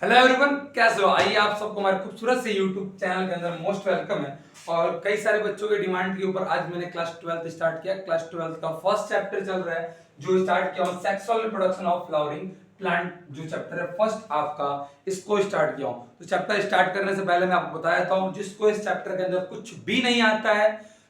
Hello everyone, कैसे हो? आइए आप सबको हमारे खूबसूरत से यूट्यूब चैनल के अंदर मोस्ट वेलकम है। और कई सारे बच्चों के डिमांड के ऊपर आज मैंने क्लास 12th स्टार्ट किया। क्लास 12th का फर्स्ट चैप्टर चल रहा है जो स्टार्ट किया हूं, sexual reproduction of flowering plant. जो चैप्टर है फर्स्ट आपका, इसको स्टार्ट किया हूं। तो चैप्टर स्टार्ट करने से पहले मैं आपको बता देता हूं, जिसको इस चैप्टर के अंदर कुछ भी नहीं आता है,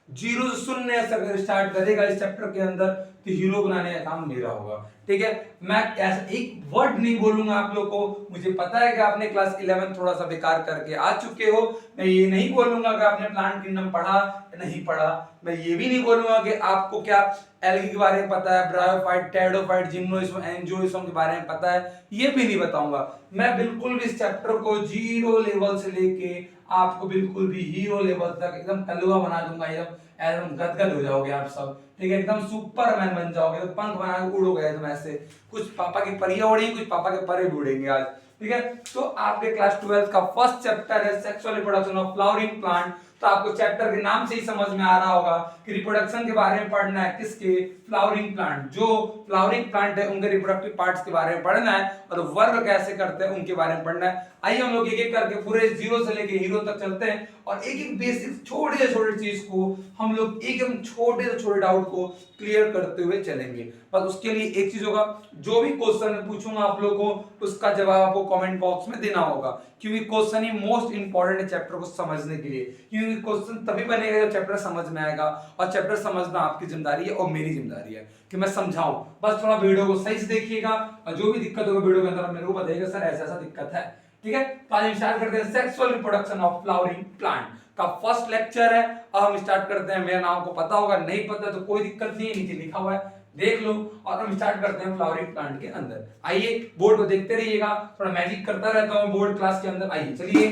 जीरो से शून्य से अगर स्टार्ट करेगा इस चैप्टर के अंदर, तो हीरो बनाने का काम मेरा होगा। ठीक है, मैं ऐसा एक वर्ड नहीं बोलूंगा आप लोग को। मुझे पता है कि आपने क्लास 11 थोड़ा सा बेकार करके आ चुके हो। मैं ये नहीं बोलूंगा कि आपने प्लांट किंगडम पढ़ा या नहीं पढ़ा। मैं ये भी नहीं बोलूंगा कि आपको क्या एल्गी के बारे में पता है, ब्रायोफाइट, टेरिडोफाइट, जिम्नोस्पर्म, एंजियोस्पर्म के बारे में पता है, ये भी नहीं बताऊंगा। मैं बिल्कुल भी इस चैप्टर को जीरो लेवल से लेके आपको बिल्कुल भी हीरो लेवल तक एकदम कलुआ बना दूंगा। एकदम गदगद हो जाओगे आप सब। ठीक है, एकदम सुपरमैन बन जाओगे, तो पंख बना के उड़ोगे एकदम ऐसे। कुछ पापा की परियां उड़ेंगी, कुछ पापा के परे भी उड़ेंगे आज। ठीक है, तो आपके क्लास 12 का फर्स्ट चैप्टर है sexual reproduction of flowering plant. तो आपको चैप्टर के नाम से ही समझ में आ रहा होगा कि रिप्रोडक्शन के बारे में पढ़ना है। किसके? Flowering plant. जो फ्लावरिंग प्लांट है उनके रिप्रोडक्टिव पार्ट्स के बारे में पढ़ना है, और वर्क कैसे करते हैं उनके बारे में पढ़ना है। आइए हम लोग एक एक करके पूरे जीरो से लेके हीरो तक चलते हैं, और एक एक बेसिक छोटे से छोटे चीज को हम लोग एकदम छोटे से छोटे डाउट को क्लियर करते हुए चलेंगे। बस उसके लिए एक चीज होगा, जो भी क्वेश्चन मैं पूछूंगा आप लोगों को, उसका जवाब आपको कमेंट बॉक्स में देना होगा। क्योंकि क्वेश्चन ही मोस्ट इंपॉर्टेंट है चैप्टर को समझने के लिए। क्योंकि क्वेश्चन तभी बनेगा जब चैप्टर समझ में आएगा, और चैप्टर समझना आपकी जिम्मेदारी है और मेरी जिम्मेदारी है कि मैं समझाऊं। बस थोड़ा वीडियो को सही से देखिएगा, और जो भी दिक्कत होगा वीडियो के अंदर मेरे को बताइएगा, सर ऐसा ऐसा दिक्कत है। ठीक है, तो आज हम स्टार्ट करते हैं sexual reproduction of flowering plant का फर्स्ट लेक्चर है। अब हम स्टार्ट करते हैं। मेरा नाम को पता होगा, नहीं पता तो कोई दिक्कत नहीं है, नीचे लिखा हुआ है, देख लो। और हम स्टार्ट करते हैं फ्लावरिंग प्लांट के अंदर। आइए बोर्ड को देखते रहिएगा, थोड़ा मैजिक करता रहता हूं बोर्ड क्लास के अंदर। आइए चलिए।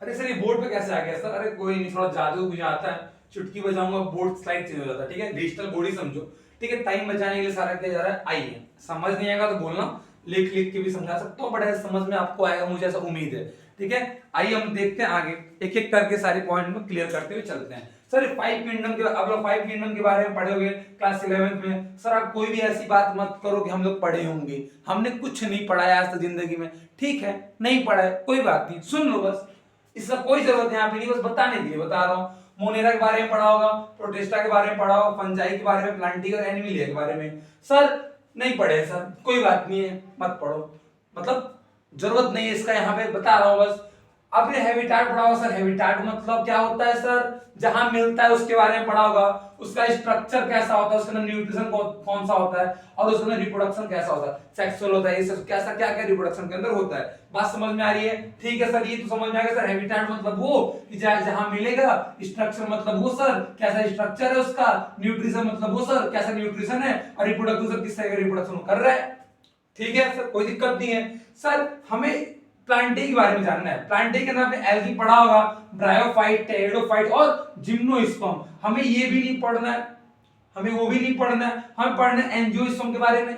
अरे सर ये बोर्ड पे कैसे आ गया सर? अरे कोई नहीं, थोड़ा जादू मुझे आता है, चुटकी बजाऊंगा बोर्ड स्लाइड चेंज हो जाता है। ठीक है, डिजिटल बोर्ड ही समझो। ठीक है, टाइम बचाने के लिए सारा किया जा रहा है। आइए, समझ नहीं आएगा तो बोलना, लिख लिख के भी समझा सकता हूँ, बट समझ में आपको आएगा, मुझे ऐसा उम्मीद है। ठीक है, आइए हम देखते हैं आगे, एक एक करके सारे पॉइंट में क्लियर करते हुए चलते हैं। सर फाइव किंगडम के, आप लोग फाइव किंगडम के बारे में पढ़े होंगे क्लास 11th में। सर आप कोई भी ऐसी बात मत करो कि हम लोग पढ़े होंगे, हमने कुछ नहीं पढ़ा है आज तक जिंदगी में। ठीक है, नहीं पढ़ा है, कोई बात नहीं, सुन लो बस। इसका कोई जरूरत यहाँ पे नहीं, बस बताने के लिए बता रहा हूँ। मोनेरा के बारे में पढ़ा होगा, प्रोटेस्टा के बारे में पढ़ा होगा, फंजाई के बारे में, प्लांटिक और एनिमिलिया के बारे में। सर नहीं पढ़े सर, कोई बात नहीं है, मत पढ़ो, मतलब जरूरत नहीं है इसका, यहाँ पे बता रहा हूँ बस। आपने हैबिटाट पढ़ा होगा। सर हैबिटाट मतलब क्या होता है सर? जहां मिलता है उसके बारे में पढ़ा होगा, उसका स्ट्रक्चर कैसा होता है, उसके अंदर न्यूट्रिशन कौन सा होता है, और उसके अंदर रिप्रोडक्शन कैसा होता है, सेक्सुअल होता है, ये सब कैसा क्या क्या रिप्रोडक्शन के अंदर होता है। बात समझ में आ रही है? ठीक है सर, ये तो समझ में आ गया सर। हैबिटाट मतलब वो कि जहां मिलेगा, स्ट्रक्चर मतलब वो सर कैसा स्ट्रक्चर है उसका, न्यूट्रिशन मतलब वो सर कैसा न्यूट्रिशन है, और रिप्रोडक्शन सर किस तरह का रिप्रोडक्शन कर रहा है। ठीक है सर, कोई दिक्कत नहीं है। सर हमें प्लांटे के बारे में जानना है। प्लांटे के अंदर आपने एल्गी पढ़ा होगा, ब्रायोफाइट, टेरिडोफाइट और जिम्नोस्पर्म। हमें ये भी नहीं पढ़ना है, हमें वो भी नहीं पढ़ना है, हमें पढ़ना है एंजियोस्पर्म के बारे में।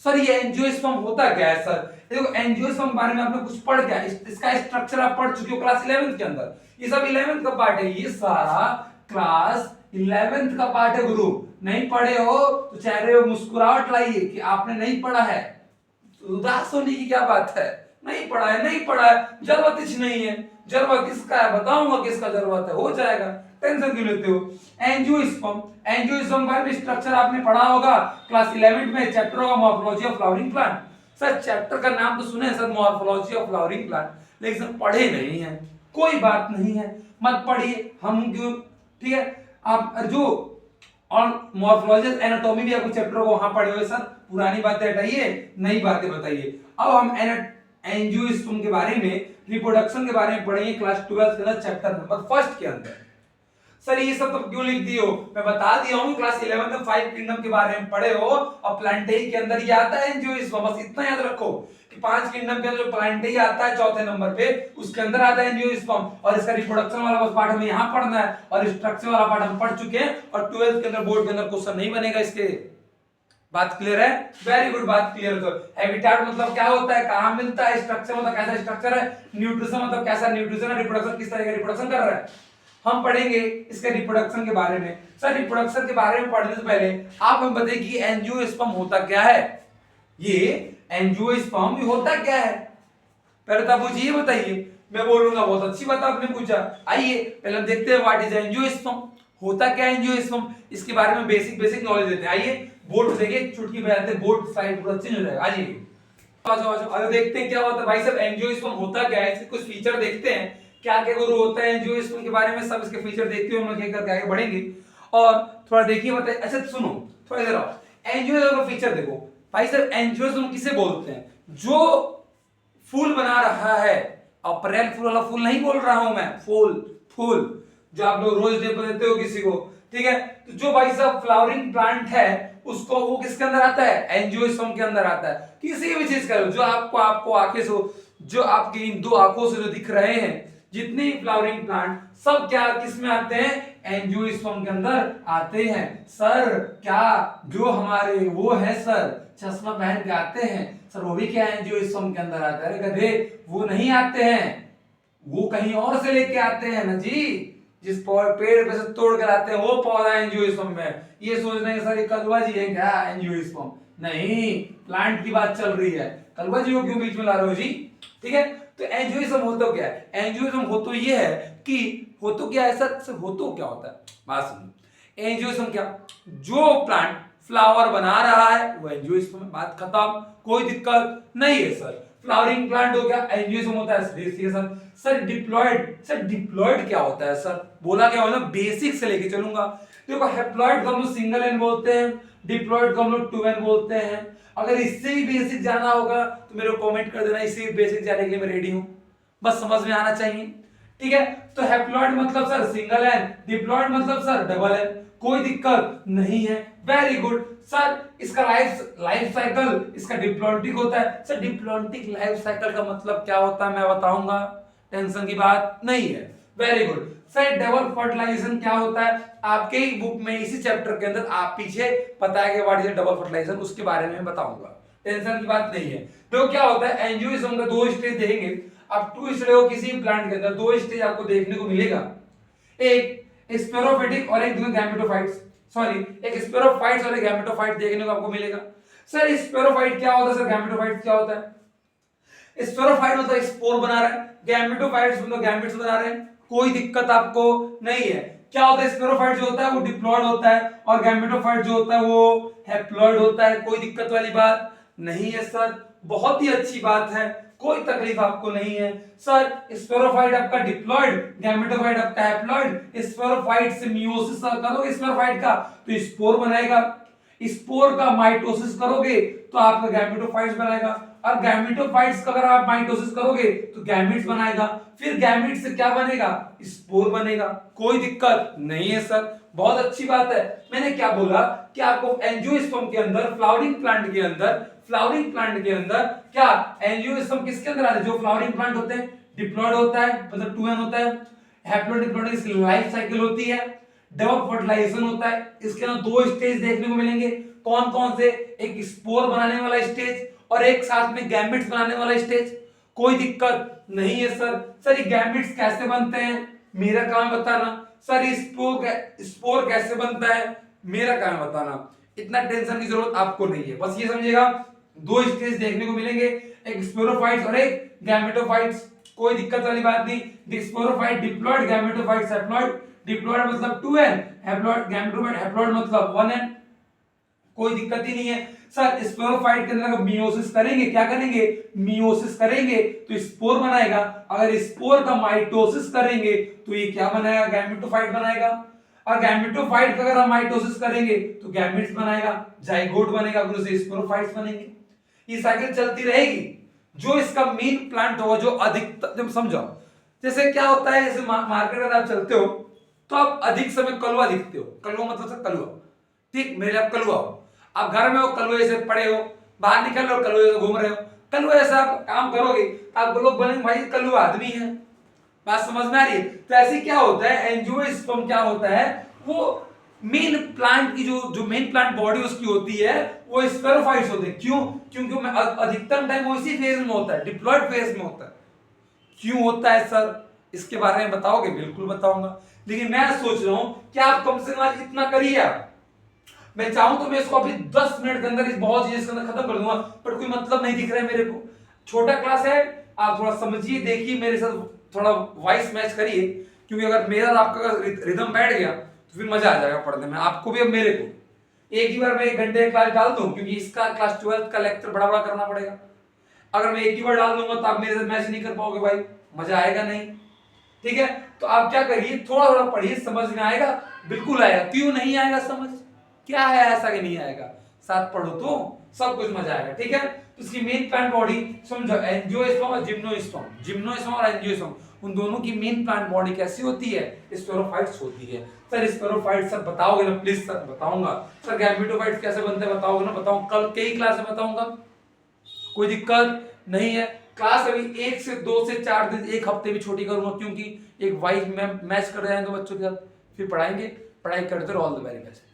सर ये एंजियोस्पर्म होता क्या है सर? देखो एंजियोस्पर्म के बारे में आपने कुछ पढ़ क्या, इसका स्ट्रक्चर आप पढ़ चुके हो क्लास 11th के अंदर। ये सब 11th का पार्ट है, ये सारा क्लास 11th का पार्ट है गुरु। नहीं पढ़े हो तो चेहरे पे मुस्कुराहट लाइए कि आपने नहीं पढ़ा है। उदास होने की क्या बात है? नहीं पढ़ा है, नहीं पढ़ा है, जरूरत कुछ नहीं है। जरूरत किसका है बताऊंगा, किसका जरूरत है, हो जाएगा, टेंशन क्यों लेते हो। एंजियोस्पर्म, एंजियोस्पर्म का भी स्ट्रक्चर आपने पढ़ा होगा क्लास 11th में, चैप्टर होगा morphology of flowering plant. Sir chapter का नाम तो सुने sir, morphology of flowering plant, लेकिन सर पढ़े नहीं है। कोई बात नहीं है, मत पढ़िए, हम क्यों। ठीक है, आप जो और मॉर्फोलॉजी एनाटॉमी भी आपको चैप्टर को वहां पढ़े हुए। सर पुरानी बातें हटाइए, नई बातें बताइए। अब हम एंजियोस्पर्म के बारे में, रिप्रोडक्शन के बारे में पढ़ेंगे क्लास 12 के अंदर, चैप्टर नंबर फर्स्ट के अंदर। सर ये सब तो क्यों लिख दियो? मैं बता दिया हूं क्लास 11 में फाइव किंगडम के बारे में पढ़े हो, और प्लांटेई के अंदर ये आता है एंजियोस्पर्म। बस इतना याद रखो कि पांच किंगडम के अंदर जो प्लांटेई आता है चौथे नंबर पे, उसके अंदर आता है एंजियोस्पर्म, और इसका रिप्रोडक्शन वाला बस पार्ट हमें यहां पढ़ना है, और स्ट्रक्चर वाला पार्ट हम पढ़ चुके हैं, और 12th के अंदर बोर्ड के अंदर क्वेश्चन नहीं बनेगा इसके। बात क्लियर है? वेरी गुड, बात क्लियर। तो हैबिटाट मतलब क्या होता है, कहां मिलता है, स्ट्रक्चर मतलब कैसा स्ट्रक्चर है, न्यूट्रिशन मतलब कैसा न्यूट्रिशन है, रिप्रोडक्शन किस तरह का रिप्रोडक्शन कर रहा है, हम पढ़ेंगे इसके रिप्रोडक्शन के बारे में। सर रिप्रोडक्शन के बारे में पढ़ने से पहले आप हमें बताइए कि एंजियोस्पर्म होता क्या है। ये एंजियोस्पर्म होता क्या है? पहले तो आप मुझे ये बताइए, मैं बोलूंगा बहुत अच्छी बात आपने पूछा। आइए पहले हम देखते हैं व्हाट इज एंजियोस्पर्म, होता क्या है एंजियोस्पर्म, इसके बारे में बेसिक बेसिक नॉलेज देते हैं। आइए बोर्ड पे देखिए, चुटकी बजाते हैं बोर्ड स्लाइड पूरा चेंज हो जाएगा। आइए आगे देखते हैं क्या होता है भाई साहब, एंजियोस्पर्म होता क्या है, इसके कुछ फीचर देखते हैं, क्या क्या गुरु होता है एंजियोस्पर्म के बारे में, सब इसके फीचर देखते हुए हम लोग करके आगे बढ़ेंगे। और थोड़ा देखिए बताइए, अच्छा सुनो थोड़ा इधर आओ, एंजियोस्पर्म का फीचर देखो भाई साहब। एंजियोस्पर्म किसे बोलते हैं, जो फूल बना रहा है, अप्रैल फूल वाला फूल नहीं बोल रहा हूं मैं, फूल फूल जो आप लोग रोज डे पर देते हो किसी को, ठीक है। तो जो भाई साहब फ्लावरिंग प्लांट है उसको, वो किसके अंदर आता है, एंजियोस्पर्म के अंदर आता है। किसी भी चीज का जो आपको आंखें से, जो आपकी इन दो आंखों से जो दिख रहे हैं जितने फ्लावरिंग प्लांट, सब क्या किस में आते हैं, एंजियोस्पर्म के अंदर आते हैं। सर क्या जो हमारे वो है सर चश्मा पहन के आते हैं सर, वो भी क्या एंजियोस्पर्म के अंदर आता है। गधे वो नहीं आते हैं, वो कहीं और से लेके आते हैं ना जी, जिस पेड़ पे से तोड़ कर आते हैं वो पौधा एंजियोस्पर्म में। ये सोचना है सर ये कलवा जी है क्या एंजियोस्पर्म, नहीं, प्लांट की बात चल रही है, कलवा जी को क्यों बीच में ला रहे हो जी, ठीक है। तो एंजियोस्पर्म हो तो क्या है, एंजियोस्पर्म हो तो ये है कि हो तो क्या है सर, हो तो क्या होता है, बात सुनो। एंजियोस्पर्म क्या, जो प्लांट फ्लावर बना रहा है वो एंजियोस्पर्म, बात खत्म, कोई दिक्कत नहीं है सर। फ्लावरिंग प्लांट हो गया, एंजियोस्पर्म होता है। देखिए sir, sir diploid, sir diploid क्या होता है सर, बोला क्या होता है, बेसिक से लेके चलूंगा। देखो हैप्लॉयड को हम लोग सिंगल एन बोलते हैं, डिप्लॉयड को हम लोग टू एन बोलते हैं। अगर इससे भी बेसिक जाना होगा तो मेरे को कमेंट कर देना, इससे भी बेसिक जाने के लिए मैं रेडी हूं, बस समझ में आना चाहिए, ठीक है। तो हैप्लॉयड मतलब सर सिंगल एन, डिप्लॉयड मतलब सर डबल एन, कोई दिक्कत नहीं है, वेरी गुड सर। इसका लाइफ साइकिल इसका डिप्लॉन्टिक होता है सर। डिप्लॉन्टिक लाइफ साइकिल का मतलब क्या होता है मैं बताऊंगा, टेंशन की बात नहीं है, very good sir. Double fertilization क्या होता है, आपके ही बुक में इसी चैप्टर के अंदर आप पीछे पता है कि व्हाट इज डबल फर्टिलाइजेशन, उसके बारे में बताऊंगा, टेंशन की बात नहीं है। तो क्या होता है, एंजियोस्पर्म का दो स्टेज देखेंगे आप, टू स्टेज हो किसी प्लांट के अंदर, दो स्टेज आपको देखने को मिलेगा, एक स्पेरोफिटिक और एक गैमेटोफाइट्स, सॉरी एक स्पेरोफाइट्स और एक गैमेटोफाइट देखने को आपको मिलेगा। सर स्पेरोफाइट क्या होता है सर, गैमेटोफाइट क्या होता है। स्पेरोफाइट मतलब स्पोर बना रहा है, गैमेटोफाइट्स मतलब गैमेट्स बना रहे हैं, कोई दिक्कत आपको नहीं है। क्या होता है, स्पेरोफाइट जो होता है वो डिप्लॉयड होता है और गैमेटोफाइट जो होता है वो हैप्लॉयड होता है, कोई दिक्कत वाली बात नहीं है सर, बहुत ही अच्छी बात है, कोई तकलीफ आपको नहीं है सर। स्पेरोफाइट आपका डिप्लॉयड, गैमेटोफाइट आपका हैप्लॉयड। स्पेरोफाइट से मियोसिस करोगे स्पेरोफाइट का तो स्पोर बनेगा, स्पोर का माइटोसिस करोगे तो आपका गैमेटोफाइट्स बनाएगा, और गैमेटोफाइट्स का अगर आप माइटोसिस करोगे तो गैमेट्स बनाएगा, फिर गैमेट से क्या बनेगा, स्पोर बनेगा, कोई दिक्कत नहीं है सर, बहुत अच्छी बात है। मैंने क्या बोला कि आपको एंजियोस्पर्म के अंदर, फ्लावरिंग प्लांट के अंदर, फ्लावरिंग प्लांट के अंदर क्या एंजियोस्पर्म किसके अंदर आते हैं, जो फ्लावरिंग प्लांट होते हैं डिप्लॉयड होता है मतलब 2n होता है, हैप्लॉयड डिप्लॉयड इसकी लाइफ साइकिल होती है, डबल फर्टिलाइजेशन होता है। इसके अंदर दो स्टेज देखने को मिलेंगे, कौन कौन से, एक स्पोर बनाने वाला स्टेज और एक साथ में गैमेट्स बनाने वाला स्टेज, कोई दिक्कत नहीं है सर। सर ये गैमेट्स कैसे बनते हैं मेरा काम बताना, सर स्पोर कैसे बनता है मेरा काम बताना, इतना टेंशन की जरूरत आपको नहीं है, बस ये समझिएगा दो स्टेज देखने को मिलेंगे, एक स्पोरोफाइट्स और एक गैमेटोफाइट्स, कोई दिक्कत वाली बात नहीं। Sporophyte diploid, gametophytes haploid, diploid मतलब 2n, हैप्लॉयड गैमेटोफाइट हैप्लॉयड मतलब 1n, कोई दिक्कत ही नहीं है सर। स्पोरोफाइट के अंदर मियोसिस करेंगे, क्या करेंगे, मियोसिस करेंगे तो स्पोर बनाएगा, अगर स्पोर का माइटोसिस करेंगे तो ये क्या बनाएगा, गैमेटोफाइट बनाएगा, और गैमेटोफाइट का अगर हम माइटोसिस करेंगे तो गैमेट्स बनाएगा, जाइगोट बनेगा, फिर उसे स्पोरोफाइट्स बनेंगे, ये साइकिल चलती रहेगी। जो इसका मेन प्लांट होगा, जो अधिकतम समझो, जैसे क्या होता है, जैसे मार्केट में आप चलते हो तो आप अधिक समय कलवा दिखते हो, कलवा मतलब सर कलवा, ठीक, मेरे आप कलवा हो, आप घर में हो कलवे से पड़े हो, बाहर निकल रहे हो कलवे से घूम रहे हो, कलवे से आप काम करोगे आप लोग बोलेंगे भाई कलवा आदमी है, बात समझ में आ रही है। तो ऐसे क्या होता है, एंजियोस्पर्म क्या होता है, वो मेन प्लांट की जो मेन प्लांट बॉडी उसकी होती है वो स्पेरोफाइट्स होते हैं, क्यों, क्योंकि अधिकतम टाइम वो इसी फेज में होता है, डिप्लॉयड फेज में होता है। क्यों होता है सर, इसके बारे में बताओगे, बिल्कुल बताऊंगा, लेकिन मैं सोच रहा हूं कि आप कम से कम आज इतना करिए आप, मैं चाहूं तो मैं इसको अभी 10 मिनट के अंदर इस बहुत चीज के अंदर खत्म कर दूंगा, पर कोई मतलब नहीं दिख रहा है मेरे को, छोटा क्लास है आप थोड़ा समझिए, देखिए मेरे साथ, थोड़ा वॉइस मैच करिए, क्योंकि अगर मेरा और आपका रिदम बैठ गया तो फिर मजा आ जाएगा पढ़ने में, आपको भी और मेरे को। एक ही बार मैं 1 घंटे क्लास डाल दूं, क्योंकि इसका क्लास 12 का लेक्चर बड़ा बड़ा करना पड़ेगा। अगर मैं एक ही बार डाल दूंगा तो आप मेरे साथ मैच नहीं कर पाओगे भाई, मजा आएगा नहीं। ठीक है, तो आप क्या करिए, थोड़ा थोड़ा पढ़िए, समझ में आएगा, बिल्कुल आएगा। क्यों नहीं आएगा समझ, क्या है ऐसा कि नहीं आएगा, साथ पढ़ो तो सब कुछ मजा आएगा। ठीक है, तो इसकी मेन प्लांट बॉडी समझो, एंजियोस्पर्म और जिम्नोस्पर्म, जिम्नोस्पर्म और एंजियोस्पर्म, उन दोनों की मेन प्लांट बॉडी कैसी होती है, स्पोरोफाइट्स होती है। सर स्पोरोफाइट्स सब बताओगे ना प्लीज? सर बताऊंगा। सर गैमेटोफाइट्स कैसे बनते हैं बताओगे ना? बताऊं, कल कई क्लास में बताऊंगा, कोई दिक्कत नहीं है। क्लास अभी 1 से 2 से 4 दिन, एक हफ्ते भी छोटी करूंगा, क्योंकि एक वाइज मैच कर रहे हैं तो बच्चों के साथ फिर पढ़ाएंगे। पढ़ाई करते रहो, ऑल द वेरी बेस्ट।